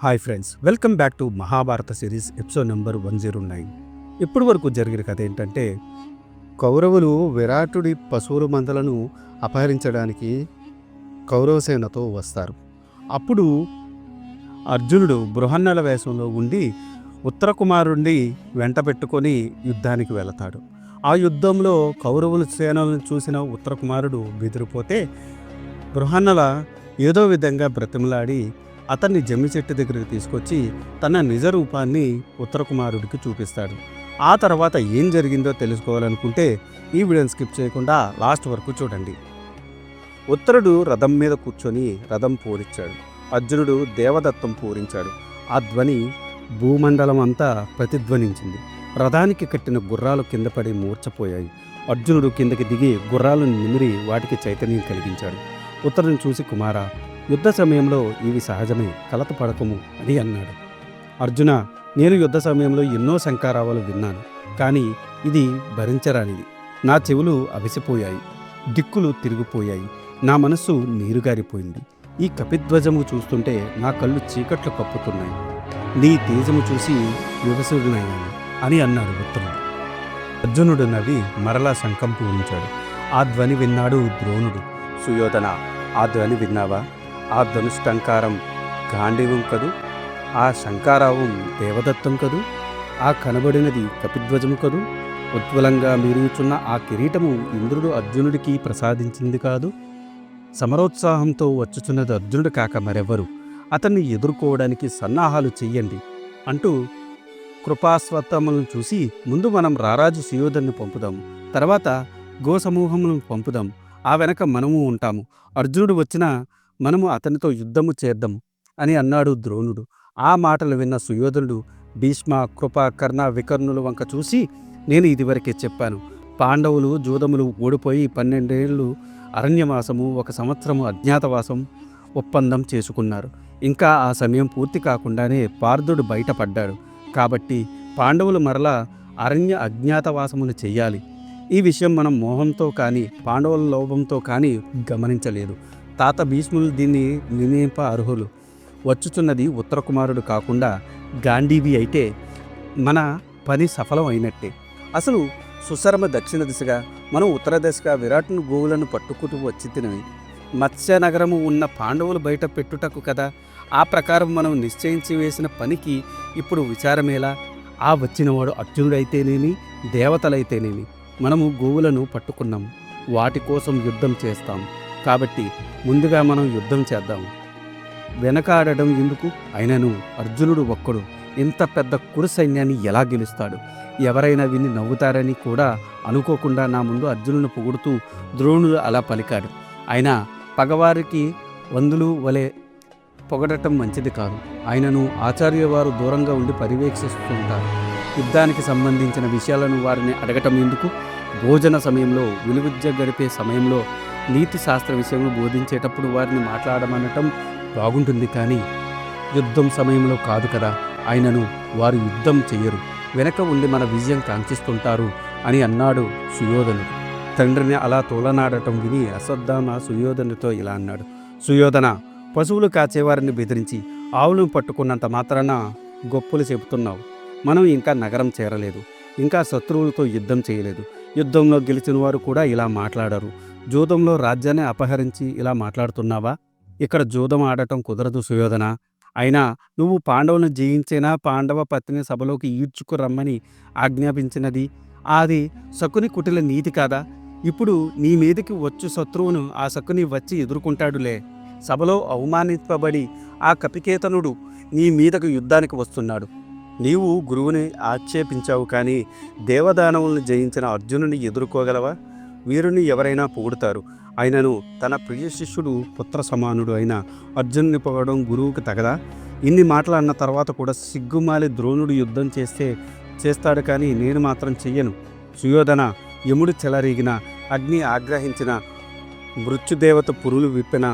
Hi friends, welcome back to Mahabharata series episode number 109. ఇప్పటి వరకు జరిగిన కథ ఏంటంటే, కౌరవులు విరాటుడి పశువుల మందలను అపహరించడానికి కౌరవసేనతో వస్తారు. అప్పుడు అర్జునుడు బృహన్నల వేషంలో ఉండి ఉత్తర కుమారుణ్ణి వెంట పెట్టుకొని యుద్ధానికి వెళతాడు. ఆ యుద్ధంలో కౌరవుల సేనలను చూసిన ఉత్తర కుమారుడు బెదిరిపోతే బృహన్నల ఏదో విధంగా బ్రతిమలాడి అతన్ని జమ్మి చెట్టు దగ్గరికి తీసుకొచ్చి తన నిజ రూపాన్ని ఉత్తర కుమారుడికి చూపిస్తాడు. ఆ తర్వాత ఏం జరిగిందో తెలుసుకోవాలనుకుంటే ఈ వీడియోని స్కిప్ చేయకుండా లాస్ట్ వరకు చూడండి. ఉత్తరుడు రథం మీద కూర్చొని రథం పూరించాడు. అర్జునుడు దేవదత్తం పూరించాడు. ఆ ధ్వని భూమండలం అంతా ప్రతిధ్వనించింది. రథానికి కట్టిన గుర్రాలు కింద పడి మూర్చపోయాయి. అర్జునుడు కిందకి దిగి గుర్రాలను నిమిరి వాటికి చైతన్యం కలిగించాడు. ఉత్తరుని చూసి, కుమారా, యుద్ధ సమయంలో ఇవి సహజమే, కలత పడకము అని అన్నాడు. అర్జున, నేను యుద్ధ సమయంలో ఎన్నో శంఖారావాలు విన్నాను, కానీ ఇది భరించరానిది. నా చెవులు అవిసిపోయాయి, దిక్కులు తిరిగిపోయాయి, నా మనస్సు నీరుగారిపోయింది. ఈ కపిధ్వజము చూస్తుంటే నా కళ్ళు చీకట్లు కప్పుతున్నాయి. నీ తేజము చూసి వివసుడినయ్యాను అని అన్నాడు ఉత్తరుడు. అర్జునుడు నవ్వి మరలా శంఖం పూరించాడు. ఆ ధ్వని విన్నాడు ద్రోణుడు. సుయోధన, ఆ ధ్వని విన్నావా? ఆ ధనుష్టంకారం గాంధీవం కదూ, ఆ శంకారావం దేవదత్తం కదూ, ఆ కనబడినది కపిధ్వజము కదూ, ఉజ్వలంగా మెరుగుచున్న ఆ కిరీటము ఇంద్రుడు అర్జునుడికి ప్రసాదించింది కాదు. సమరోత్సాహంతో వచ్చుచున్నది అర్జునుడు కాక మరెవ్వరు. అతన్ని ఎదుర్కోవడానికి సన్నాహాలు చెయ్యండి అంటూ కృపాస్వత్తములను చూసి, ముందు మనం రారాజు సుయోధన్ని పంపుదాం, తర్వాత గోసమూహములను పంపుదాం, ఆ వెనక మనము ఉంటాము. అర్జునుడు వచ్చినా మనము అతనితో యుద్ధము చేద్దాం అని అన్నాడు ద్రోణుడు. ఆ మాటలు విన్న సుయోధనుడు భీష్మ, కృప, కర్ణ, వికర్ణుల వంక చూసి, నేను ఇదివరకే చెప్పాను, పాండవులు జూదములు ఓడిపోయి 12 ఏళ్ళు అరణ్యవాసము, 1 సంవత్సరము అజ్ఞాతవాసం ఒప్పందం చేసుకున్నారు. ఇంకా ఆ సమయం పూర్తి కాకుండానే పార్థుడు బయటపడ్డాడు. కాబట్టి పాండవులు మరలా అరణ్య అజ్ఞాతవాసములు చెయ్యాలి. ఈ విషయం మనం మోహంతో కానీ పాండవుల లోభంతో కానీ గమనించలేదు. తాత భీష్ములు దీన్ని నిర్ణయింప అర్హులు. వచ్చుచున్నది ఉత్తర కుమారుడు కాకుండా గాంధీవి అయితే మన పని సఫలం అయినట్టే. అసలు సుశర్మ దక్షిణ దిశగా, మనం ఉత్తర దిశగా విరాటును గోవులను పట్టుకుంటూ వచ్చి తినవి మత్స్య నగరము ఉన్న పాండవులు బయట పెట్టుటకు కదా. ఆ ప్రకారం మనం నిశ్చయించి వేసిన పనికి ఇప్పుడు విచారమేలా? ఆ వచ్చినవాడు అర్జునుడైతేనేమి, దేవతలైతేనేమి, మనము గోవులను పట్టుకున్నాము, వాటి కోసం యుద్ధం చేస్తాం. కాబట్టి ముందుగా మనం యుద్ధం చేద్దాము, వెనకాడడం ఎందుకు? అయినను అర్జునుడు ఒక్కడు ఇంత పెద్ద కురు సైన్యాన్ని ఎలా గెలుస్తాడు? ఎవరైనా విని నవ్వుతారని కూడా అనుకోకుండా నా ముందు అర్జునుని పొగుడుతూ ద్రోణుడు అలా పలికాడు. అయినా పగవారికి వందులు వలె పొగడటం మంచిది కాదు. ఆయనను ఆచార్యవారు దూరంగా ఉండి పర్యవేక్షిస్తుంటారు. యుద్ధానికి సంబంధించిన విషయాలను వారిని అడగటం ఎందుకు? భోజన సమయంలో, విలువిద్య గడిపే సమయంలో, నీతి శాస్త్ర విషయంలో బోధించేటప్పుడు వారిని మాట్లాడమనటం బాగుంటుంది, కానీ యుద్ధం సమయంలో కాదు కదా. ఆయనను వారు యుద్ధం చెయ్యరు, వెనక ఉండి మన విజయం కాంక్షిస్తుంటారు అని అన్నాడు సుయోధనుడు. తండ్రిని అలా తోలనాడటం విని అశ్వత్థామ సుయోధనుడితో ఇలా అన్నాడు. సుయోధన, పశువులు కాచేవారిని బెదిరించి ఆవులను పట్టుకున్నంత మాత్రాన గొప్పలు చెబుతున్నావు. మనం ఇంకా నగరం చేరలేదు, ఇంకా శత్రువులతో యుద్ధం చేయలేదు. యుద్ధంలో గెలిచిన వారు కూడా ఇలా మాట్లాడరు. జూదంలో రాజ్యాన్ని అపహరించి ఇలా మాట్లాడుతున్నావా? ఇక్కడ జూదం ఆడటం కుదరదు సుయోధన. అయినా నువ్వు పాండవులను జయించేనా పాండవ పత్నిని సభలోకి ఈడ్చుకు రమ్మని ఆజ్ఞాపించినది? అది శకుని కుటిల నీతి కాదా? ఇప్పుడు నీ మీదకి వచ్చు శత్రువును ఆ శకుని వచ్చి ఎదుర్కొంటాడులే. సభలో అవమానింపబడి ఆ కపికేతనుడు నీ మీదకు యుద్ధానికి వస్తున్నాడు. నీవు గురువుని ఆక్షేపించావు, కానీ దేవదానవులను జయించిన అర్జునుని ఎదుర్కోగలవా? వీరుని ఎవరైనా పొగుడుతారు. ఆయనను తన ప్రియ శిష్యుడు పుత్ర సమానుడు అయిన అర్జునుని పొగడం గురువుకి తగదా? ఇన్ని మాటలు అన్న తర్వాత కూడా సిగ్గుమాలి ద్రోణుడు యుద్ధం చేస్తాడు, కానీ నేను మాత్రం చెయ్యను. సుయోధన, యముడు చెలరేగిన, అగ్ని ఆగ్రహించిన, మృత్యుదేవత పురులు విప్పిన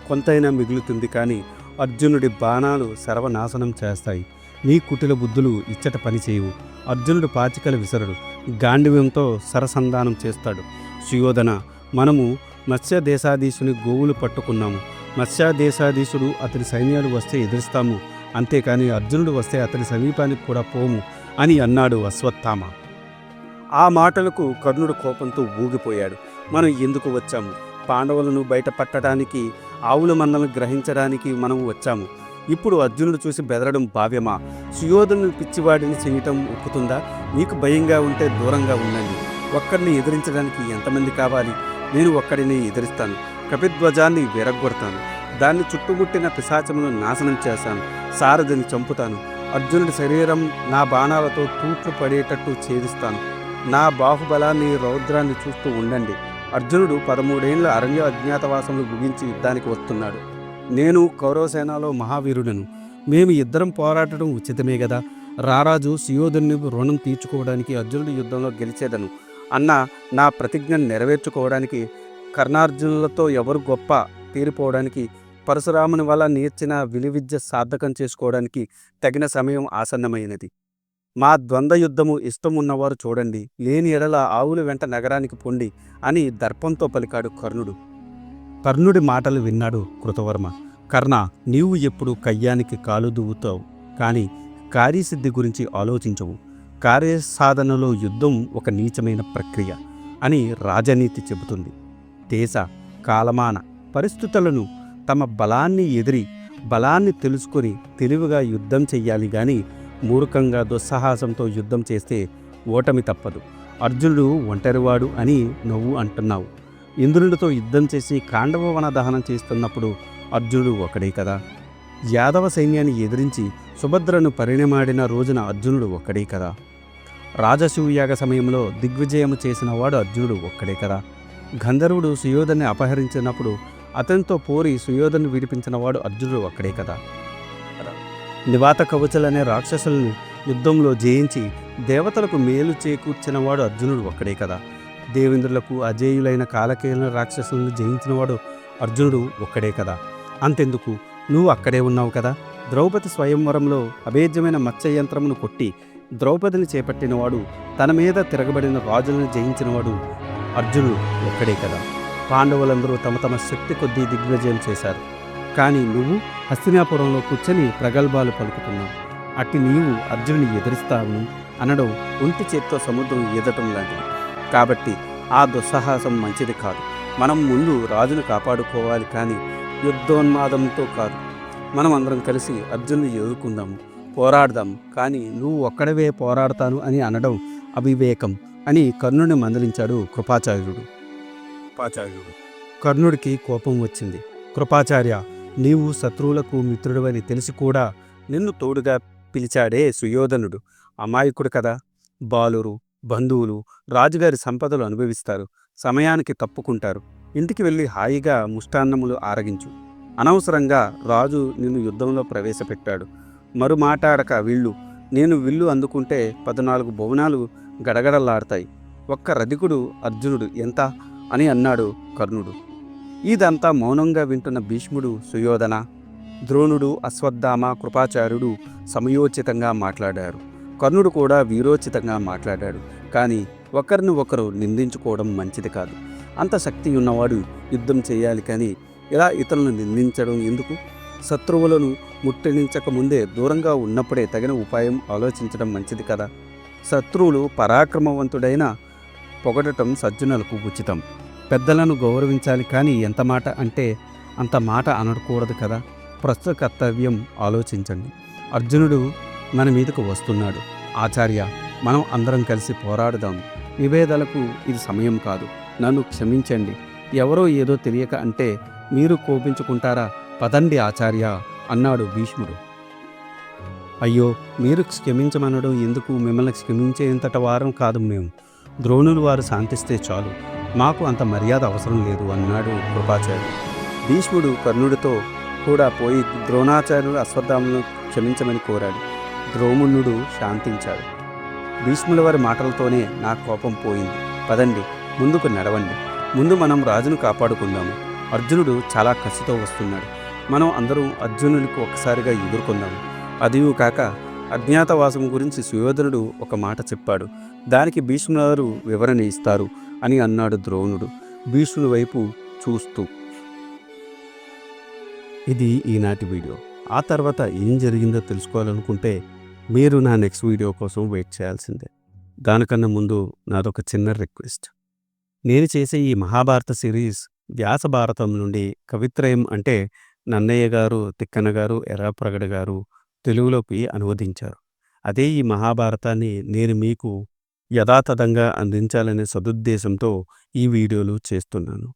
కొంతైనా మిగులుతుంది, కానీ అర్జునుడి బాణాలు సర్వనాశనం చేస్తాయి. నీ కుటిల బుద్ధులు ఇచ్చట పని చేయవు. అర్జునుడు పాచికలు విసరడు, గాంధీవ్యంతో సరసంధానం చేస్తాడు. సుయోధన, మనము మత్స్య దేశాధీశుని గోవులు పట్టుకున్నాము. మత్స్య దేశాధీశుడు అతని సైన్యాలు వస్తే ఎదురుస్తాము. అంతేకాని అర్జునుడు వస్తే అతని సమీపానికి కూడా పోము అని అన్నాడు అశ్వత్థామ. ఆ మాటలకు కర్ణుడు కోపంతో ఊగిపోయాడు. మనం ఎందుకు వచ్చాము? పాండవులను బయట పట్టడానికి, ఆవుల మందలను గ్రహించడానికి మనం వచ్చాము. ఇప్పుడు అర్జునుడు చూసి బెదరడం భావ్యమా? సుయోధను పిచ్చివాడిని చేయటం ఒప్పుతుందా? మీకు భయంగా ఉంటే దూరంగా ఉండండి. ఒక్కడిని ఎదిరించడానికి ఎంతమంది కావాలి? నేను ఒక్కడిని ఎదిరిస్తాను. కపిధ్వజాన్ని విరగ్గొడతాను. దాన్ని చుట్టుముట్టిన పిశాచమును నాశనం చేస్తాను. సారథిని చంపుతాను. అర్జునుడి శరీరం నా బాణాలతో తూట్లు పడేటట్టు ఛేదిస్తాను. నా బాహుబలాన్ని, రౌద్రాన్ని చూస్తూ ఉండండి. అర్జునుడు 13 ఏళ్ల అరణ్య అజ్ఞాతవాసములు ముగించి యుద్ధానికి వస్తున్నాడు. నేను కౌరవసేనలో మహావీరుడను. మేము ఇద్దరం పోరాడటం ఉచితమే గదా. రారాజు సుయోధనుని రుణం తీర్చుకోవడానికి అర్జునుడి యుద్ధంలో గెలిచేదను అన్న నా ప్రతిజ్ఞను నెరవేర్చుకోవడానికి, కర్ణార్జునులతో ఎవరు గొప్ప తీరిపోవడానికి, పరశురాముని వల్ల నేర్చిన విలువిద్య సార్థకం చేసుకోవడానికి తగిన సమయం ఆసన్నమైనది. మా ద్వంద్వ యుద్ధము ఇష్టం ఉన్నవారు చూడండి, లేని ఎడల ఆవుల వెంట నగరానికి పొండి అని దర్పంతో పలికాడు కర్ణుడు. కర్ణుడి మాటలు విన్నాడు కృతవర్మ. కర్ణ, నీవు ఎప్పుడు కయ్యానికి కాలు దువ్వుతావు, కానీ కార్యసిద్ధి గురించి ఆలోచించవు. కార్యసాధనలో యుద్ధం ఒక నీచమైన ప్రక్రియ అని రాజనీతి చెబుతుంది. దేశ కాలమాన పరిస్థితులను తమ బలాన్ని ఎదిరి బలాన్ని తెలుసుకొని తెలివిగా యుద్ధం చెయ్యాలి గాని మూర్ఖంగా దుస్సాహసంతో యుద్ధం చేస్తే ఓటమి తప్పదు. అర్జునుడు ఒంటరివాడు అని నువ్వు అంటున్నావు. ఇంద్రునితో యుద్ధం చేసి ఖాండవ వన దహనం చేస్తున్నప్పుడు అర్జునుడు ఒకడే కదా. యాదవ సైన్యాన్ని ఎదిరించి సుభద్రను పరిణమాడిన రోజున అర్జునుడు ఒక్కడే కదా. రాజసూయాగ సమయంలో దిగ్విజయము చేసిన వాడు అర్జునుడు ఒక్కడే కదా. గంధర్వుడు సుయోధన్ని అపహరించినప్పుడు అతనితో పోరి సుయోధను విడిపించిన వాడు అర్జునుడు ఒక్కడే కదా. నివాత కవచులనే రాక్షసులను యుద్ధంలో జయించి దేవతలకు మేలు చేకూర్చినవాడు అర్జునుడు ఒక్కడే కదా. దేవేంద్రులకు అజేయులైన కాలకేయుల రాక్షసులను జయించినవాడు అర్జునుడు ఒక్కడే కదా. అంతెందుకు, నువ్వు అక్కడే ఉన్నావు కదా. ద్రౌపది స్వయంవరంలో అభేద్యమైన మత్స్యయంత్రమును కొట్టి ద్రౌపదిని చేపట్టినవాడు, తన మీద తిరగబడిన రాజులను జయించినవాడు అర్జునుడు ఒక్కడే కదా. పాండవులందరూ తమ తమ శక్తి కొద్దీ దిగ్విజయం చేశారు. కానీ నువ్వు హస్తినాపురంలో కూర్చొని ప్రగల్భాలు పలుకుతున్నావు. అట్టి నీవు అర్జునుని ఎదిరిస్తావును అనడం ఒంటి చేత్తో సముద్రం ఈదటం లాంటిది. కాబట్టి ఆ దుస్సాహసం మంచిది కాదు. మనం ముందు రాజును కాపాడుకోవాలి, కానీ యుద్ధోన్మాదంతో కాదు. మనం అందరం కలిసి అర్జునుని ఎదుర్కొందాము, పోరాడదాము. కానీ నువ్వు ఒక్కడవే పోరాడతాను అని అనడం అవివేకం అని కర్ణుని మందలించాడు కృపాచార్యుడు. కర్ణుడికి కోపం వచ్చింది. కృపాచార్య, నీవు శత్రువులకు మిత్రుడవని తెలిసి కూడా నిన్ను తోడుగా పిలిచాడే సుయోధనుడు అమాయకుడు కదా. బాలురు, బంధువులు రాజుగారి సంపదలు అనుభవిస్తారు, సమయానికి తప్పుకుంటారు. ఇంటికి వెళ్ళి హాయిగా ముష్టాన్నములు ఆరగించు. అనవసరంగా రాజు నిన్ను యుద్ధంలో ప్రవేశపెట్టాడు. మరు మాటాడక విల్లు. నేను విల్లు అందుకుంటే 14 భువనాలు గడగడలాడతాయి. ఒక్క రధికుడు అర్జునుడు ఎంత అని అన్నాడు కర్ణుడు. ఇదంతా మౌనంగా వింటున్న భీష్ముడు, సుయోధన, ద్రోణుడు, అశ్వత్థామ, కృపాచార్యుడు సమయోచితంగా మాట్లాడారు. కర్ణుడు కూడా వీరోచితంగా మాట్లాడాడు. కానీ ఒకరిని ఒకరు నిందించుకోవడం మంచిది కాదు. అంత శక్తి ఉన్నవాడు యుద్ధం చేయాలి, కానీ ఇలా ఇతరులను నిందించడం ఎందుకు? శత్రువులను ముట్టడించక ముందే దూరంగా ఉన్నప్పుడే తగిన ఉపాయం ఆలోచించడం మంచిది కదా. శత్రువులు పరాక్రమవంతుడైన పొగడటం సజ్జనులకు ఉచితం. పెద్దలను గౌరవించాలి, కానీ ఎంత మాట అంటే అంత మాట అనకూడదు కదా. ప్రస్తుత కర్తవ్యం ఆలోచించండి. అర్జునుడు మన మీదకు వస్తున్నాడు. ఆచార్య, మనం అందరం కలిసి పోరాడుదాం. విభేదాలకు ఇది సమయం కాదు. నన్ను క్షమించండి. ఎవరో ఏదో తెలియక అంటే మీరు కోపించుకుంటారా? పదండి ఆచార్య అన్నాడు భీష్ముడు. అయ్యో, మీరు క్షమించమనడం ఎందుకు? మిమ్మల్ని క్షమించేంతట వారం కాదు మేము. ద్రోణులు వారు శాంతిస్తే చాలు, మాకు అంత మర్యాద అవసరం లేదు అన్నాడు కృపాచార్యుడు. భీష్ముడు కర్ణుడితో కూడా పోయి ద్రోణాచార్యుడు, అశ్వత్థామను క్షమించమని కోరాడు. ద్రోణుడు శాంతించాడు. భీష్ముల వారి మాటలతోనే నా కోపం పోయింది. పదండి, ముందుకు నడవండి. ముందు మనం రాజును కాపాడుకుందాము. అర్జునుడు చాలా కసితో వస్తున్నాడు. మనం అందరం అర్జునుడికి ఒక్కసారిగా ఎదుర్కొందాము. అదియూ కాక అజ్ఞాతవాసం గురించి సుయోధనుడు ఒక మాట చెప్పాడు. దానికి భీష్ములు వివరణ ఇస్తారు అని అన్నాడు ద్రోణుడు భీష్ముని వైపు చూస్తూ. ఇది ఈనాటి వీడియో. ఆ తర్వాత ఏం జరిగిందో తెలుసుకోవాలనుకుంటే మీరు నా నెక్స్ట్ వీడియో కోసం వెయిట్ చేయాల్సిందే. దానికన్నా ముందు నాదొక చిన్న రిక్వెస్ట్. నేను చేసే ఈ మహాభారత సిరీస్ వ్యాస భారతం నుండి కవిత్రయం అంటే నన్నయ్య గారు, తిక్కన గారు, ఎర్రాప్రగడ గారు తెలుగులోకి అనువదించారు. అదే ఈ మహాభారతాన్ని నేను మీకు యథాతథంగా అందించాలనే సదుద్దేశంతో ఈ వీడియోలు చేస్తున్నాను.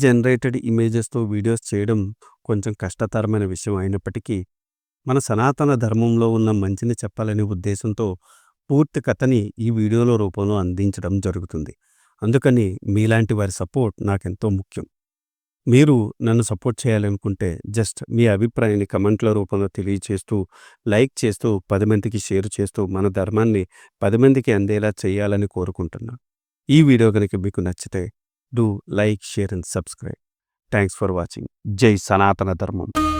జనరేటెడ్ ఇమేజెస్తో వీడియోస్ చేయడం కొంచెం కష్టతరమైన విషయం అయినప్పటికీ మన సనాతన ధర్మంలో ఉన్న మంచిని చెప్పాలనే ఉద్దేశంతో పూర్తి కథని ఈ వీడియోల రూపంలో అందించడం జరుగుతుంది. అందుకని మీలాంటి వారి సపోర్ట్ నాకెంతో ముఖ్యం. మీరు నన్ను సపోర్ట్ చేయాలనుకుంటే జస్ట్ మీ అభిప్రాయాన్ని కమెంట్ల రూపంలో తెలియచేస్తూ, లైక్ చేస్తూ, 10 మందికి షేర్ చేస్తూ మన ధర్మాన్ని 10 మందికి అందేలా చేయాలని కోరుకుంటున్నాను. ఈ వీడియో కనుక మీకు నచ్చితే do like, share and subscribe. Thanks for watching. జై సనాతన ధర్మం.